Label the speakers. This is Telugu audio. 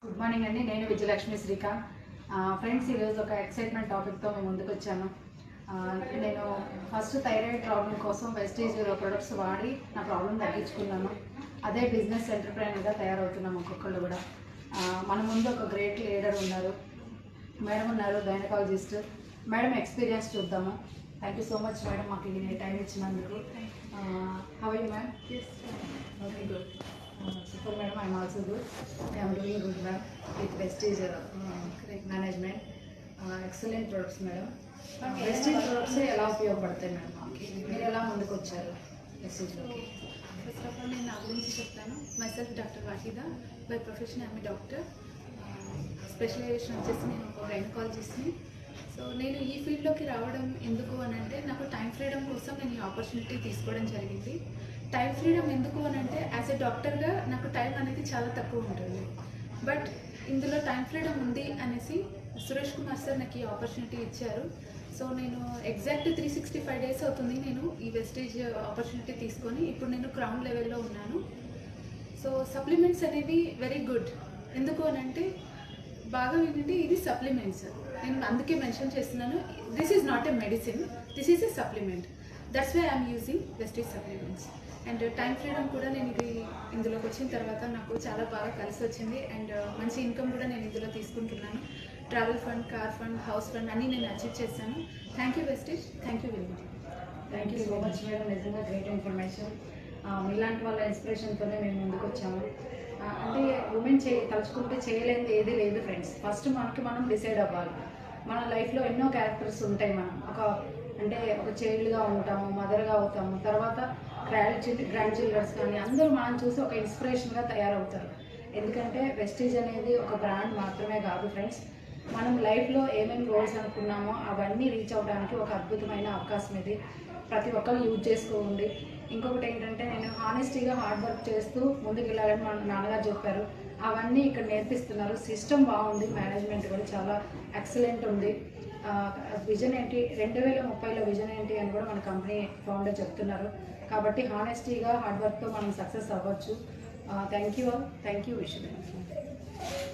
Speaker 1: గుడ్ మార్నింగ్ అండి. నేను విజయలక్ష్మి శ్రీకాంత్. ఫ్రెండ్స్, ఈరోజు ఒక ఎక్సైట్మెంట్ టాపిక్తో మేము ముందుకు వచ్చాను. నేను ఫస్ట్ థైరాయిడ్ ప్రాబ్లం కోసం వెస్టీజ్ ప్రొడక్ట్స్ వాడి నా ప్రాబ్లం తగ్గించుకున్నాను. అదే బిజినెస్ ఎంటర్ప్రైనర్గా తయారవుతున్నాం ఒక్కొక్కళ్ళు కూడా. మన ముందు ఒక గ్రేట్ లీడర్ ఉన్నారు, మేడం ఉన్నారు, గైనకాలజిస్ట్. మేడం ఎక్స్పీరియన్స్ చూద్దాము. Thank you so much madam, మాకు ఈ టైం ఇచ్చినందుకు. How are you ma'am? Okay, good. Super madam, I am also good. I am doing good ma'am with Vestige management. Excellent products madam. Vestige products ఎలా ఉపయోగపడతాయి మేడం? మీరు ఎలా ముందుకు వచ్చారు వెస్టీజ్లోకి?
Speaker 2: ఫస్ట్ ఆఫ్ ఆల్ నేను నా గురించి చెప్తాను. Myself doctor Wahida. By profession I'm doctor. Specialization వచ్చేసి నేను ఒక గైనకాలజిస్ట్ని. సో నేను ఈ ఫీల్డ్లోకి రావడం ఎందుకు అని అంటే, నాకు టైం ఫ్రీడమ్ కోసం నేను ఈ ఆపర్చునిటీ తీసుకోవడం జరిగింది. టైం ఫ్రీడమ్ ఎందుకు అని అంటే, యాజ్ ఎ డాక్టర్గా నాకు టైం అనేది చాలా తక్కువ ఉంటుంది. బట్ ఇందులో టైం ఫ్రీడమ్ ఉంది అనేసి సురేష్ కుమార్ సార్ నాకు ఈ ఆపర్చునిటీ ఇచ్చారు. సో నేను ఎగ్జాక్ట్ 365 డేస్ అవుతుంది నేను ఈ వెస్టేజ్ ఆపర్చునిటీ తీసుకొని. ఇప్పుడు నేను క్రౌన్ లెవెల్లో ఉన్నాను. సో సప్లిమెంట్స్ అనేవి వెరీ గుడ్. ఎందుకు అని అంటే, బాగా వినండి, ఇది సప్లిమెంట్స్. నేను అందుకే మెన్షన్ చేస్తున్నాను, this is not a medicine, this is a supplement. That's why I'm using Vestige supplements. And time freedom కూడా నేను ఇందులోకి వచ్చిన తర్వాత నాకు చాలా బాగా కలిసి వచ్చింది. అండ్ మంచి ఇన్కమ్ కూడా నేను ఇందులో తీసుకుంటున్నాను. Travel fund, car fund, house fund అన్నీ నేను అచీవ్ చేశాను. Thank you Vestige, thank you very much.
Speaker 1: Thank you so much madam, నిజంగా గ్రేట్ ఇన్ఫర్మేషన్. మీలాంటి వాళ్ళ ఇన్స్పిరేషన్తోనే మేము ముందుకు వచ్చాము. అంటే ఉమెన్ తలుచుకుంటే చేయలేనిది ఏది లేదు ఫ్రెండ్స్. ఫస్ట్ మనం డిసైడ్ అవ్వాలి. మన లైఫ్లో ఎన్నో క్యారెక్టర్స్ ఉంటాయి. మనం ఒక చైల్డ్గా ఉంటాము, మదర్గా అవుతాము, తర్వాత గ్రాండ్ చిల్డ్రన్స్ కానీ అందరూ మనం చూసి ఒక ఇన్స్పిరేషన్గా తయారవుతారు. ఎందుకంటే వెస్టీజ్ అనేది ఒక బ్రాండ్ మాత్రమే కాదు ఫ్రెండ్స్. మనం లైఫ్లో ఏమేమి గోల్స్ అనుకున్నామో అవన్నీ రీచ్ అవ్వడానికి ఒక అద్భుతమైన అవకాశం ఇది. ప్రతి ఒక్కరు యూజ్ చేసుకోండి. ఇంకొకటి ఏంటంటే, నేను హానెస్టీగా హార్డ్ వర్క్ చేస్తూ ముందుకు వెళ్ళాలని మా నాన్నగారు చెప్పారు. అవన్నీ ఇక్కడ నేర్పిస్తున్నారు. సిస్టమ్ బాగుంది, మేనేజ్మెంట్ కూడా చాలా ఎక్సలెంట్ ఉంది. విజన్ ఏంటి, 2030లో విజన్ ఏంటి అని కూడా మన కంపెనీ ఫౌండర్ చెప్తున్నారు. కాబట్టి హానెస్టీగా హార్డ్ వర్క్తో మనం సక్సెస్ అవ్వచ్చు. Thank you all. Thank you wish.